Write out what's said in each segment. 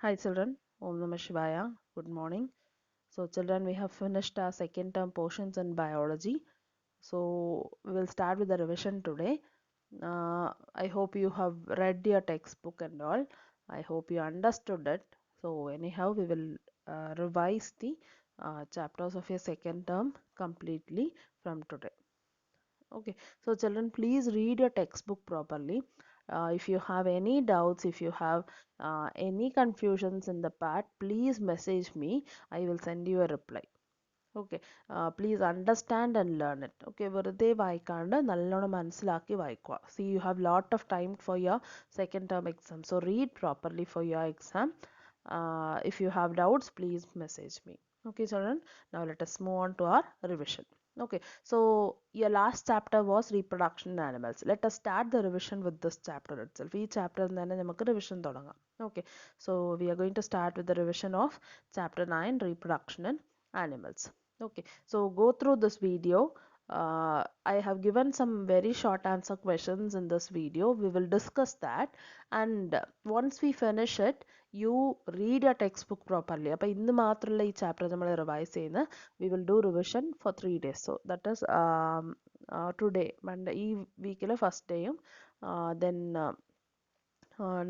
Hi children, Om Namah Shivaya. Good morning. So children, we have finished our second term portions in biology. So we will start with the revision today. I hope you have read your textbook and all. I hope you understood it. So anyhow, we will revise the chapters of your second term completely from today. Okay, so children, please read your textbook properly. If you have any doubts, if you have any confusions in the part, please message me. I will send you a reply. Okay, please understand and learn it. Okay, വെറുതെ വായിക്കാണ്ട് നല്ലോണം മനസ്സിലാക്കി വായിക്കുക. See, you have lot of time for your second term exam. So read properly for your exam. If you have doubts, please message me. Okay, children. Now let us move on to our revision. Okay, so your last chapter was reproduction in animals. Let us start the revision with this chapter itself. ഈ chapter തന്നെ നമുക്ക് revision തുടങ്ങാം. Okay, so we are going to start with the revision of chapter 9, reproduction in animals. Okay, so go through this video. I have given some very short answer questions in this video. We will discuss that, and once we finish it, you read your textbook properly. അപ്പോൾ ഇന്ന് മാത്രമുള്ള ഈ chapter നമ്മൾ revise ചെയ്യുന്ന we will do revision for 3 days. So that is today Monday, ഈ വീക്കിലെ first ഡേയും then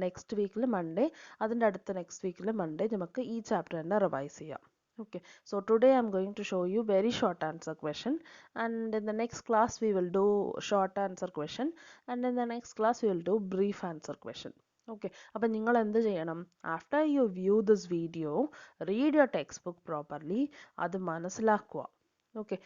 next വീക്കിൽ Monday, അതിൻ്റെ അടുത്ത നെക്സ്റ്റ് വീക്കിൽ മൺഡേ നമുക്ക് ഈ ചാപ്റ്റർ തന്നെ റിവൈസ് ചെയ്യാം. Okay, so today I'm going to show you very short answer question, and in the next class we will do short answer question, and in the next class we will do brief answer question. Okay, അപ്പം നിങ്ങൾ എന്ത് ചെയ്യണം? After you view this video, read your textbook properly. അത് മനസ്സിലാക്കുക. Okay,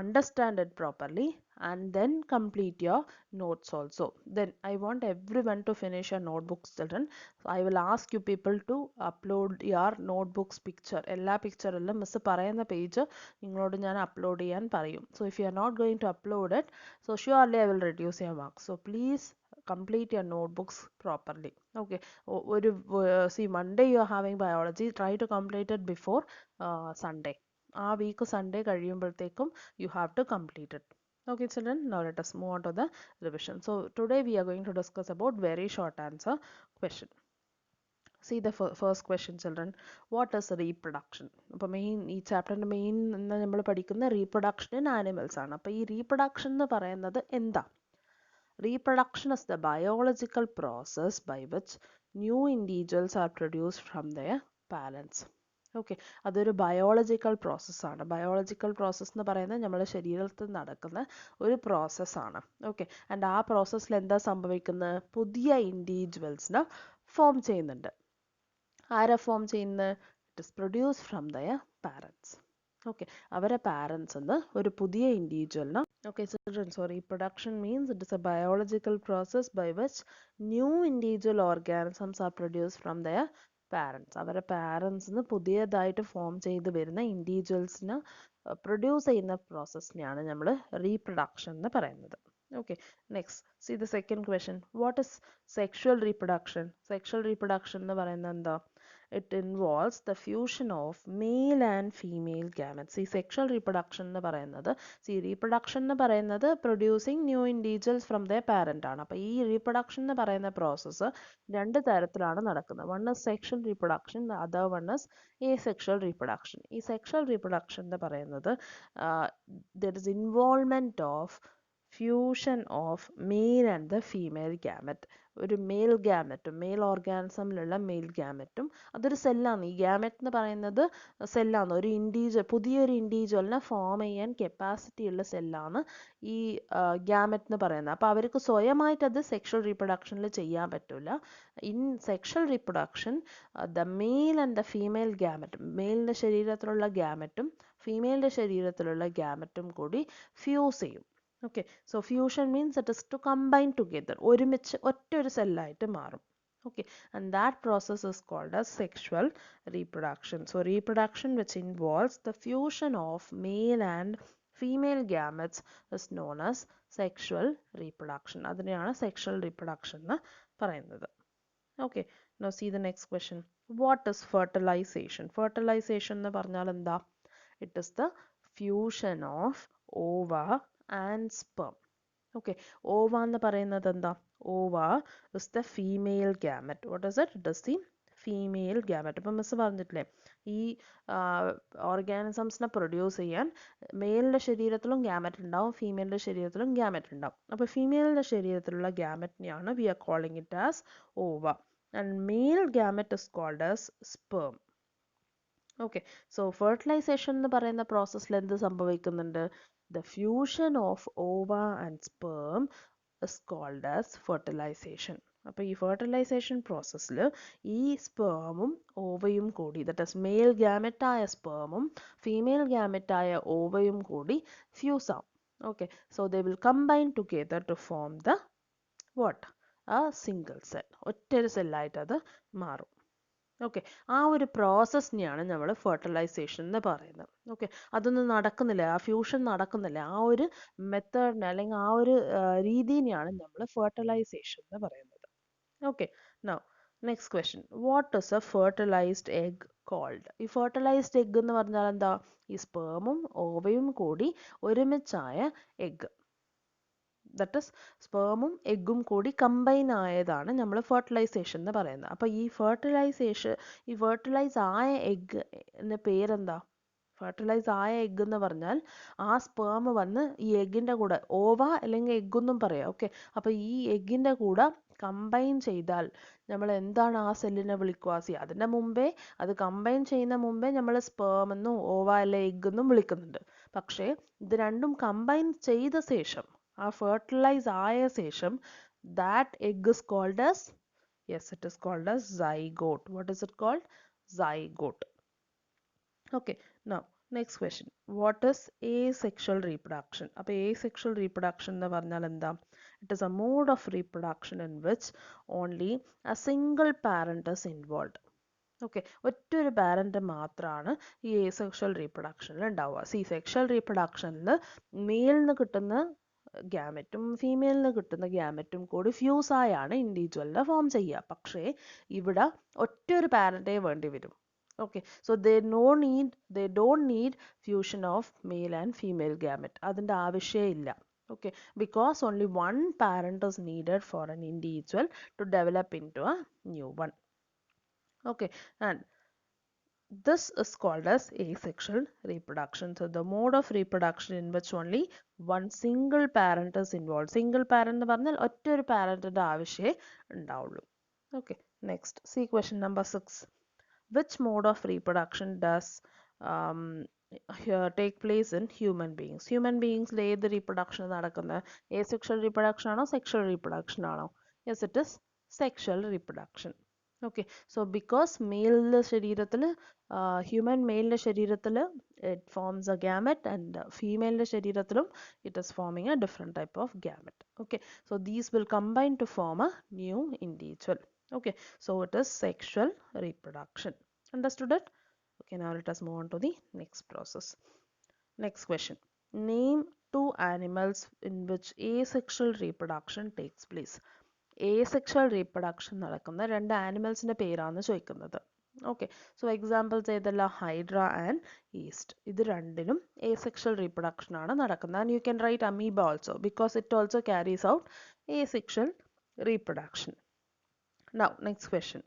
understand it properly, and then complete your notes also. Then I want everyone to finish your notebooks, children. So I will ask you people to upload your notebooks picture. എല്ലാ പിക്ചറിലും miss പറയുന്ന page നിങ്ങളോട് ഞാൻ upload ചെയ്യാൻ പറയും. So if you are not going to upload it, so surely I will reduce your marks. So please complete your notebooks properly. Okay, ഒരു see, Monday you are having biology. Try to complete it before Sunday. ആ week Sunday കഴിയുമ്പോഴത്തേക്കും you have to complete it. Okay children, now let us move on to the revision. So today we are going to discuss about very short answer question. See the first question, children. What is reproduction? അപ്പോൾ main ഈ ചാപ്റ്ററിൻ്റെ main നമ്മൾ പഠിക്കുന്ന reproduction in animals ആണ്. അപ്പോൾ ഈ reproduction എന്ന് പറയുന്നത് എന്താ? Reproduction is the biological process by which new individuals are produced from their parents. Okay, അതൊരു ബയോളജിക്കൽ പ്രോസസ്സാണ്. ബയോളജിക്കൽ പ്രോസസ്സ് എന്ന് പറയുന്നത് നമ്മുടെ ശരീരത്തിൽ നടക്കുന്ന ഒരു പ്രോസസ്സാണ്. ഓക്കെ, ആൻഡ് ആ പ്രോസസ്സിൽ എന്താ സംഭവിക്കുന്നത്? പുതിയ ഇൻഡിവിജ്വൽസിനെ ഫോം ചെയ്യുന്നുണ്ട്. ആരാ ഫോം ചെയ്യുന്നത്? It is produce from there parents. Okay, അവരെ പാരൻസ് എന്ന് ഒരു പുതിയ ഇൻഡിവിജ്വലിനെ. Okay children, so reproduction means it is a biological process by which new individual organisms are produced from their parents. അവരുടെ പാരൻസിന് പുതിയതായിട്ട് ഫോം ചെയ്ത് വരുന്ന ഇൻഡിവിജ്വൽസിനെ പ്രൊഡ്യൂസ് ചെയ്യുന്ന പ്രോസസ്സിനെയാണ് നമ്മൾ റീപ്രൊഡക്ഷൻ എന്ന് പറയുന്നത്. Okay, next, see the second question. What is sexual reproduction? Sexual reproduction എന്ന് പറയുന്നത് എന്താ? It involves the fusion of male and female gametes. See, sexual reproduction എന്ന് പറയുന്നത്, see, reproduction എന്ന് പറയുന്നത് producing new individuals from their parent ആണ്. അപ്പോൾ ഈ reproduction എന്ന് പറയുന്ന പ്രോസസ്സ് രണ്ട് തരത്തിലാണ് നടക്കുന്നത്. One is sexual reproduction, the other one is asexual reproduction. ഈ sexual reproduction എന്ന് പറയുന്നത് there is involvement of fusion of male and the female gamete. ഒരു മെയിൽ ഗാമറ്റും മെയിൽ ഓർഗാനിസമിലുള്ള മെയിൽ ഗാമറ്റും അതൊരു സെല്ലാണ്. ഈ ഗാമറ്റ് എന്ന് പറയുന്നത് സെല്ലാണ്. ഒരു പുതിയൊരു ഇൻഡിവിജ്വലിനെ ഫോം ചെയ്യാൻ കപ്പാസിറ്റി ഉള്ള സെല്ലാണ് ഈ ഗാമറ്റ് എന്ന് പറയുന്നത്. അപ്പോൾ അവർക്ക് സ്വയമായിട്ട് അത് സെക്ഷൽ റീപ്രൊഡക്ഷനിൽ ചെയ്യാൻ പറ്റില്ല. In sexual reproduction the male and the female gamete, മെയിലിൻ്റെ ശരീരത്തിലുള്ള ഗാമറ്റും ഫീമെയിലിൻ്റെ ശരീരത്തിലുള്ള ഗാമറ്റും കൂടി ഫ്യൂസ് ചെയ്യും. Okay, so fusion means it is to combine together. ഒരുമിച്ച് ഒറ്റൊരു സെല്ലായിട്ട് മാറും. Okay, and that process is called as sexual reproduction. So reproduction which involves the fusion of male and female gametes is known as sexual reproduction. അതിനെയാണ് sexual reproduction എന്ന് പറയുന്നത്. Okay, now see the next question. What is fertilization? Fertilization എന്ന് പറഞ്ഞാൽ എന്താ? It is the fusion of ova and sperm. Okay, ova എന്ന് പറയുന്നത് എന്താ? Ova is the female gamete. What is it? It is the female gamut. അപ്പം miss പറഞ്ഞിട്ടില്ലേ ഈ ഓർഗാനിസംസിനെ produce ചെയ്യാൻ മെയിലിൻ്റെ ശരീരത്തിലും ഗാമറ്റ് ഉണ്ടാവും, ഫീമെയിലിൻ്റെ ശരീരത്തിലും ഗാമറ്റ് ഉണ്ടാവും. അപ്പോൾ ഫീമെയിലിൻ്റെ ശരീരത്തിലുള്ള ഗാമറ്റിനെയാണ് we are calling it as ova, and male gamete is called as sperm. Okay, so fertilization എന്ന് പറയുന്ന പ്രോസസ്സിൽ എന്ത് സംഭവിക്കുന്നുണ്ട്? The fusion of ova and sperm is called as fertilization. അപ്പോൾ ഈ ഫെർട്ടിലൈസേഷൻ പ്രോസസ്സിൽ ഈ സ്പേമും ഓവയും കൂടി, ദറ്റ് ഇസ് മെയിൽ ഗാമറ്റായ സ്പേമും ഫീമെയിൽ ഗാമറ്റായ ഓവയും കൂടി ഫ്യൂസ് ആവും. Okay, so they will combine together to form the what? ആ സിംഗിൾ സെൽ, ഒറ്റൊരു സെല്ലായിട്ട് അത് മാറും. ഓക്കെ, ആ ഒരു പ്രോസസ്സിനെയാണ് നമ്മൾ ഫെർട്ടിലൈസേഷൻ എന്ന് പറയുന്നത്. ഓക്കെ, അതൊന്നും നടക്കുന്നില്ല, ആ ഫ്യൂഷൻ നടക്കുന്നില്ല, ആ ഒരു മെത്തേഡിനെ അല്ലെങ്കിൽ ആ ഒരു രീതിനെയാണ് നമ്മൾ ഫെർട്ടിലൈസേഷൻ എന്ന് പറയുന്നത്. Okay, now next question, what is a fertilised egg called? ഈ ഫെർട്ടിലൈസ്ഡ് എഗ് എന്ന് പറഞ്ഞാൽ എന്താ? ഈ സ്പേമും ഓവയും കൂടി ഒരുമിച്ചായ എഗ്, ദറ്റ് ഇസ് സ്പേമും എഗ്ഗും കൂടി കമ്പൈൻ ആയതാണ് നമ്മൾ ഫെർട്ടിലൈസേഷൻ എന്ന് പറയുന്നത്. അപ്പോൾ ഈ ഫെർട്ടിലൈസ് ആയ എഗ്ഗിൻ്റെ പേരെന്താ? ഫെർട്ടിലൈസ് ആയ എഗ്ഗ് എന്ന് പറഞ്ഞാൽ ആ സ്പേം വന്ന് ഈ എഗ്ഗിൻ്റെ കൂടെ, ഓവ അല്ലെങ്കിൽ എഗ്ഗെന്നും പറയാം. ഓക്കെ, അപ്പോൾ ഈ എഗ്ഗിൻ്റെ കൂടെ കമ്പൈൻ ചെയ്താൽ നമ്മൾ എന്താണ് ആ സെല്ലിനെ വിളിക്കുക? അതിൻ്റെ മുമ്പേ, അത് കമ്പൈൻ ചെയ്യുന്ന മുമ്പേ നമ്മൾ സ്പേം എന്നും ഓവ അല്ലെ എഗ്ഗ് എന്നും വിളിക്കുന്നുണ്ട്. പക്ഷേ ഇത് രണ്ടും കമ്പൈൻ ചെയ്ത ശേഷം, ആ ഫെർട്ടിലൈസ് ആയ ശേഷം, that egg is called as, yes, it is called as zygote. What is it called? Zygote. Okay, now next question, what is asexual reproduction? അപ്പോൾ asexual reproduction എന്ന് പറഞ്ഞാൽ എന്താ? It is a mode of reproduction in which only a single parent is involved. Okay, ഒറ്റൊരു parent മാത്രമാണ് ഈ asexual reproductionൽ ഉണ്ടാവുക. Sexual റീപ്രൊഡക്ഷനിൽ മെയിലിന് കിട്ടുന്ന ഗാമറ്റും ഫീമെയിലിന് കിട്ടുന്ന ഗാമറ്റും കൂടി ഫ്യൂസ് ആയാണ് ഇൻഡിവിജ്വലിനെ ഫോം ചെയ്യുക. പക്ഷേ ഇവിടെ ഒറ്റൊരു പാരന്റേ വേണ്ടി വരും. Okay, so they don't need fusion of male and female gamut. അതിൻ്റെ ആവശ്യമില്ല. Okay, because only one parent is needed for an individual to develop into a new one. Okay, and this is called as asexual reproduction. So the mode of reproduction in which only one single parent is involved. Single parent എന്ന് പറഞ്ഞാൽ ഒറ്റൊരു പാരന്റിന്റെ ആവശ്യമേ ഉണ്ടാവുള്ളൂ. Okay, next, see question number 6. Which mode of reproduction does take place in human beings? Human beings ഏത് reproduction നടക്കുന്നത്? Asexual reproduction ആണോ sexual reproduction ആണോ? Yes, it is sexual reproduction. Okay, so because male ശരീരത്തിൽ human male ശരീരത്തിൽ it forms a gamete, and female ശരീരത്തിലും it is forming a different type of gamete. Okay, so these will combine to form a new individual. Okay, so it is sexual reproduction. Understood it? Okay, now let us move on to the next process. Next question, name 2 animals in which asexual reproduction takes place. Asexual reproduction നടക്കുന്ന 2 ആനിമൽസിന്റെ പേരാണ് ചോദിക്കുന്നത്. Okay, so examples ഏതെല്ലാം? Hydra and yeast. ഇത് രണ്ടിനും asexual reproduction ആണ് നടക്കുന്നത്. And you can write amoeba also, because it also carries out asexual reproduction. Now, next question.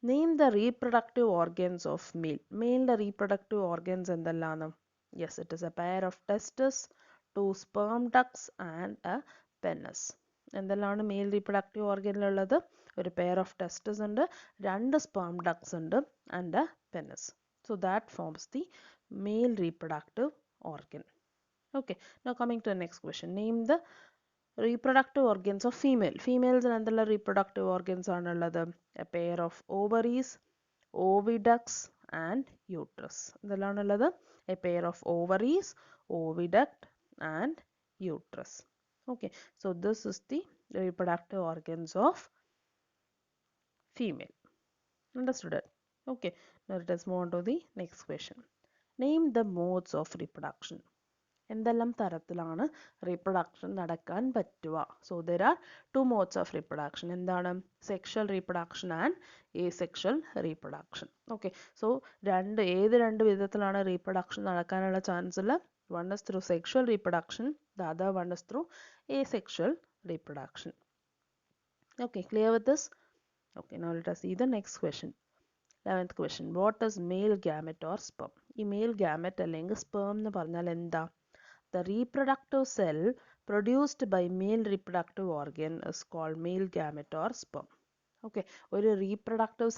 Name the reproductive organs of male. Male reproductive organs എന്തെല്ലാമാണ്? Yes, it is a pair of testes, 2 sperm ducts and a penis. എന്തെല്ലാമാണ് mail reproductive ഓർഗനിലുള്ളത്? ഒരു pair of tests ഉണ്ട്, 2 sperm ducts ഉണ്ട്, and a penis. So that forms the male reproductive organ. Okay, now coming to the next question. Name the reproductive organs of female. Females എന്തെല്ലാം reproductive organs ആണുള്ളത്? A pair of ovaries, oviducts and uterus. എന്തെല്ലാമാണുള്ളത്? A pair of ovaries, oviduct and uterus. Okay, so this is the reproductive organs of female. Understood it? Okay, now let us move on to the next question. Name the modes of reproduction. എന്തെല്ലാം തരത്തിലാണ് reproduction നടക്കാൻ പറ്റുക? So there are 2 modes of reproduction. എന്താണ്? Sexual reproduction and asexual reproduction. Okay, so ഏത് രണ്ട് വിധത്തിലാണ് reproduction നടക്കാനുള്ള chance ഉള്ള? One is through sexual reproduction, the other one is through asexual reproduction. Okay, clear with this? Okay, now let us see the next question. 11th question. What is male gamete or sperm? ഈ male gamete അല്ലെങ്കിൽ sperm എന്ന് പറഞ്ഞാൽ എന്താ? The reproductive cell produced by male reproductive organ is called male gamete or sperm. Okay, ഒരു reproductive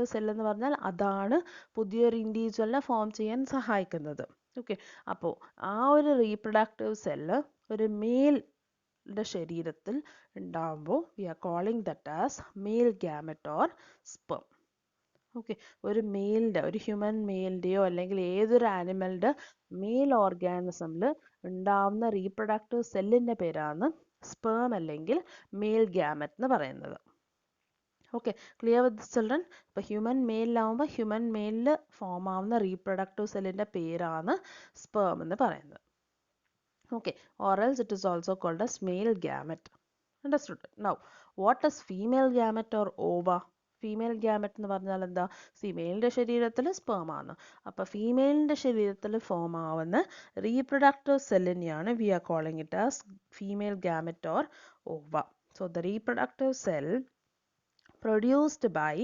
cell എന്ന് പറഞ്ഞാൽ അതാണ് പുതിയൊരു ഇൻഡിവിജ്വലിനെ ഫോം ചെയ്യാൻ സഹായിക്കുന്നത്. ഓക്കെ, അപ്പോൾ ആ ഒരു റീപ്രൊഡക്റ്റീവ് സെല്ല് ഒരു മെയിലിൻ്റെ ശരീരത്തിൽ ഉണ്ടാകുമ്പോൾ we are calling that as male gamete or sperm. Okay, ഒരു ഹ്യൂമൻ മെയിലിൻ്റെയോ അല്ലെങ്കിൽ ഏതൊരു ആനിമലിൻ്റെ മെയിൽ ഓർഗാനിസമിൽ ഉണ്ടാവുന്ന റീപ്രൊഡക്റ്റീവ് സെല്ലിൻ്റെ പേരാണ് സ്പേം അല്ലെങ്കിൽ മെയിൽ ഗാമറ്റ് എന്ന് പറയുന്നത്. Okay, clear with children? ഇപ്പോൾ ഹ്യൂമൻ മെയിലാവുമ്പോൾ ഹ്യൂമൻ മെയിലിൽ ഫോം ആവുന്ന റീപ്രൊഡക്റ്റീവ് സെല്ലിൻ്റെ പേരാണ് സ്പേം എന്ന് പറയുന്നത്. Okay, or else it is also called as male gamete. Understood? Now, what is female gamete or ova? Female gamut എന്ന് പറഞ്ഞാൽ എന്താ? മെയിലിൻ്റെ ശരീരത്തിൽ സ്പേം ആണ്. അപ്പോൾ ഫീമെയിലിൻ്റെ ശരീരത്തിൽ ഫോം ആവുന്ന റീപ്രൊഡക്റ്റീവ് സെല്ലിനെയാണ് we are calling it as female gamete or ova. So the reproductive cell produced by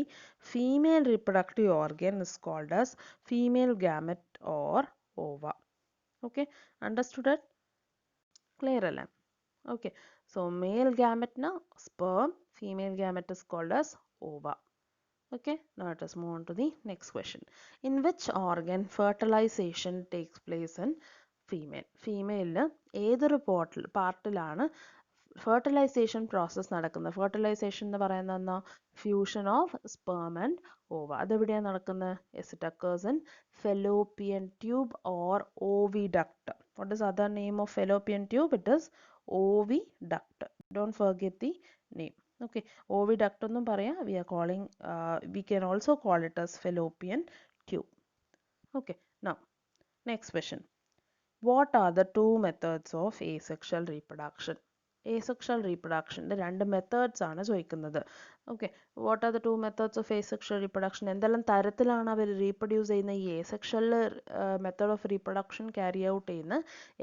female reproductive organ is called as female gamete or ova. Okay, understood it? Clear അല്ലേ? Okay, so male gamete na sperm, female gamete is called as ova. Okay, now let us move on to the next question. In which organ fertilization takes place in female? Female ഏതൊരു പാർട്ടിലാണ് fertilization process നടക്കുന്നത്? Fertilization എന്ന് പറയുന്നത് എന്താ? Fusion of sperm and ova. അതെവിടെയാണ് നടക്കുന്നത്? Yes, it occurs in fallopian tube or oviduct. What is other name of fallopian tube? It is oviduct. Don't forget the name. Okay, oviduct ഒന്നും പറയാം. We can also call it as fallopian tube. Okay, now next question. What are the two methods of asexual reproduction? Asexual reproduction രണ്ട് methods ആണ് ചോദിക്കുന്നത്. Okay, what are the two methods of asexual reproduction? എന്തെല്ലാം തരത്തിലാണ് അവർ reproduce ചെയ്യുന്ന? ഈ asexual method of reproduction carry out ചെയ്യുന്ന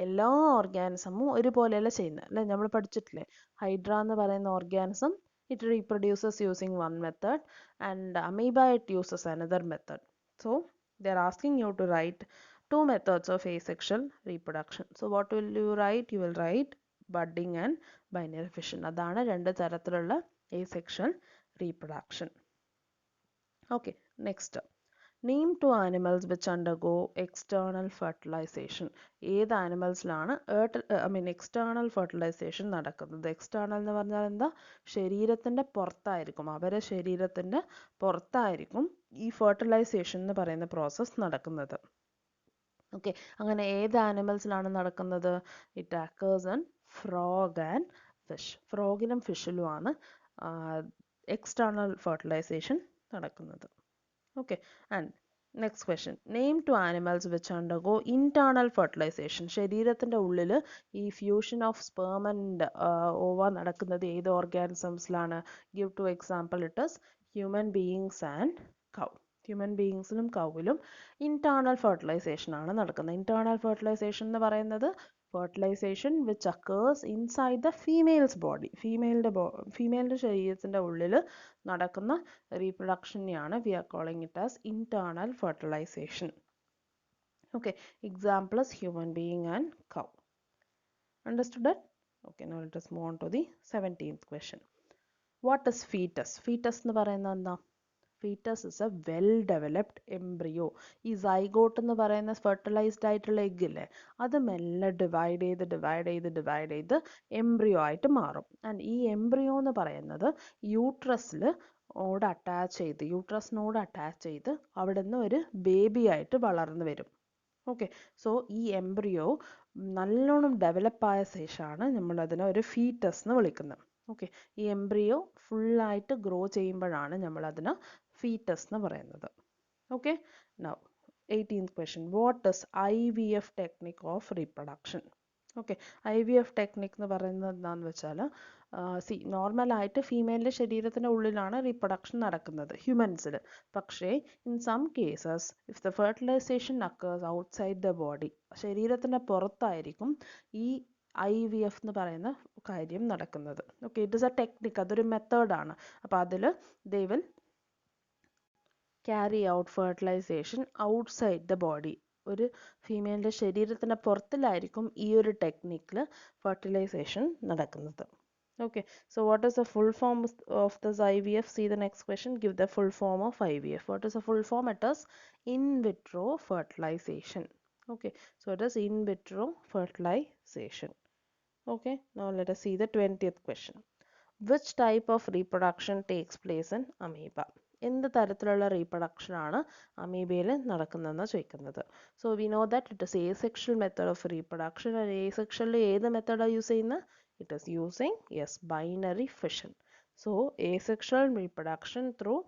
എല്ലാ ഓർഗാനിസമും ഒരുപോലെയല്ല ചെയ്യുന്നത് അല്ലേ? നമ്മൾ പഠിച്ചിട്ടില്ലേ, ഹൈഡ്ര എന്ന് പറയുന്ന organism it reproduces using one method and amoeba it uses another method. So they are asking you to write two methods of asexual reproduction. So what will you write? You will write budding and binary fission. അതാണ് രണ്ട് തരത്തിലുള്ള asexual reproduction. Okay, next. Name two animals which undergo external fertilization. ഏത് ആനിമൽസിലാണ് external fertilization നടക്കുന്നത്? External എന്ന് പറഞ്ഞാൽ എന്താ? ശരീരത്തിൻ്റെ പുറത്തായിരിക്കും, അവരെ ശരീരത്തിൻ്റെ പുറത്തായിരിക്കും ഈ ഫെർട്ടിലൈസേഷൻ എന്ന് പറയുന്ന പ്രോസസ്സ് നടക്കുന്നത്. ഓക്കെ, അങ്ങനെ ഏത് ആനിമൽസിലാണ് നടക്കുന്നത്? It occurs in frog and fish. ഫ്രോഗിനും ഫിഷിലുമാണ് എക്സ്റ്റേണൽ ഫെർട്ടിലൈസേഷൻ നടക്കുന്നത്. Okay, and next question. Name two animals which undergo internal fertilization. ശരീരത്തിൻ്റെ ഉള്ളിൽ ഈ fusion of sperm and ova നടക്കുന്നത് ഏത് ഓർഗാനിസംസിലാണ്? Give two example. It is human beings and cow. Human ബീയിങ്സിലും കൗവിലും ഇന്റേണൽ ഫെർട്ടിലൈസേഷൻ ആണ് നടക്കുന്നത്. ഇന്റേണൽ ഫെർട്ടിലൈസേഷൻ എന്ന് പറയുന്നത് fertilization which occurs inside the female's body. ഫീമെയിലിൻ്റെ ശരീരത്തിൻ്റെ ഉള്ളിൽ നടക്കുന്ന റീപ്രൊഡക്ഷനെയാണ് we are calling it as internal fertilization. Okay, example is human being and cow. Understood it? Okay, now let us move on to the 17th question. What is fetus? Fetus എന്ന് പറയുന്നത് എന്താ? Fetus is a well developed embryo. ഈ zygote എന്ന് പറയുന്ന fertilised ആയിട്ടുള്ള egg ഇല്ലേ, അത് മെല്ലെ ഡിവൈഡ് ചെയ്ത് എംബ്രിയോ ആയിട്ട് മാറും. ആൻഡ് ഈ എംബ്രിയോ എന്ന് പറയുന്നത് യൂട്രസിനോട് അറ്റാച്ച് ചെയ്ത് അവിടെ നിന്ന് ഒരു ബേബി ആയിട്ട് വളർന്നു വരും. ഓക്കെ, സോ ഈ എംബ്രിയോ നല്ലോണം ഡെവലപ്പായ ശേഷമാണ് നമ്മളതിനെ ഒരു ഫീറ്റസ് എന്ന് വിളിക്കുന്നത്. ഓക്കെ, ഈ എംബ്രിയോ ഫുള്ളായിട്ട് ഗ്രോ ചെയ്യുമ്പോഴാണ് നമ്മളതിന് ഫീറ്റസ് എന്ന് പറയുന്നത്. Okay, now 18th question. What is IVF technique of reproduction? Okay, IVF technique എന്ന് പറയുന്നത് എന്താണെന്ന് വെച്ചാൽ നോർമലായിട്ട് ഫീമെയിലിൻ്റെ ശരീരത്തിൻ്റെ ഉള്ളിലാണ് റീപ്രൊഡക്ഷൻ നടക്കുന്നത് ഹ്യൂമൻസിൽ. പക്ഷേ in some cases if the fertilisation occurs outside the body, ശരീരത്തിൻ്റെ പുറത്തായിരിക്കും ഈ IVF എന്ന് പറയുന്ന കാര്യം നടക്കുന്നത്. Okay, it is a technique, അതൊരു മെത്തേഡാണ്. അപ്പോൾ അതിൽ they will carry out fertilization outside the body. ഒരു ഫീമെയിലിൻ്റെ ശരീരത്തിന് പുറത്തിലായിരിക്കും ഈ ഒരു ടെക്നിക്കിൽ ഫെർട്ടിലൈസേഷൻ നടക്കുന്നത്. Okay, so what is the full form of this IVF? See the next question. Give the full form of IVF. What is the full form? It is in vitro fertilization. Okay, so it is in vitro fertilization. Okay, now let us see the 20th question. Which type of reproduction takes place in amoeba? എന്ത് തരത്തിലുള്ള reproduction ആണ് അമീബയിൽ നടക്കുന്നതെന്ന് ചോദിക്കുന്നത്. So we know that it is asexual method of reproduction. asexual ഏത് മെത്തേഡാണ് use ചെയ്യുന്നത്? It is using, yes, binary fission. So asexual reproduction through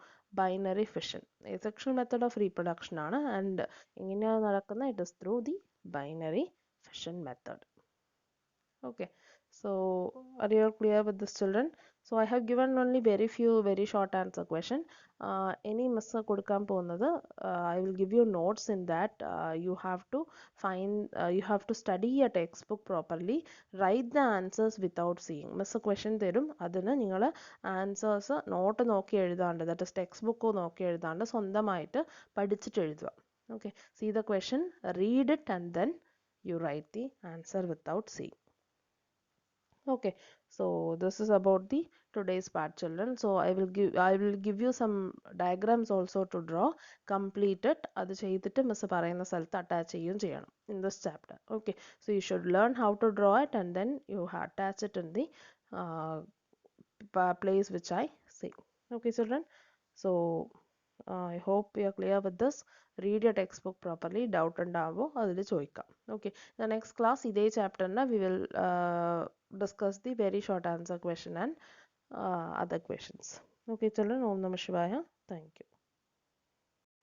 binary fission. Asexual method of reproduction ആണ്, and എങ്ങനെയാണ് നടക്കുന്നത്? It is through the binary fission method. Okay, so are you all clear with this, children? So I have given only very short answer question. Any miss കൊടുക്കാൻ പോകുന്നത്, I will give you notes in that. You have to you have to study your textbook properly, write the answers without seeing. miss question തരും, അതിന് നിങ്ങൾ answers not നോക്കി എഴുതാണ്ട്, that is textbook നോക്കി എഴുതാണ്ട് സ്വന്തമായിട്ട് പഠിച്ചിട്ട് എഴുതുക. Okay, see the question, read it, and then you write the answer without seeing. Okay, so this is about the today's part, children. So I will give you some diagrams also to draw. Complete it. അത് ചെയ്തിട്ട് miss പറയുന്ന സ്ഥലത്ത് attach ചെയ്യണം in this chapter. Okay, so you should learn how to draw it, and then you attach it in the place which I say. Okay, children. So I hope you are clear with this. Read your textbook properly. Doubt ഉണ്ടാവോ അതിൽ ചോദിക്കാം. Okay, the next class ഇതേ chapter we will discuss the very short answer question and other questions. Okay, children. Om Namah Shivaya. Thank you.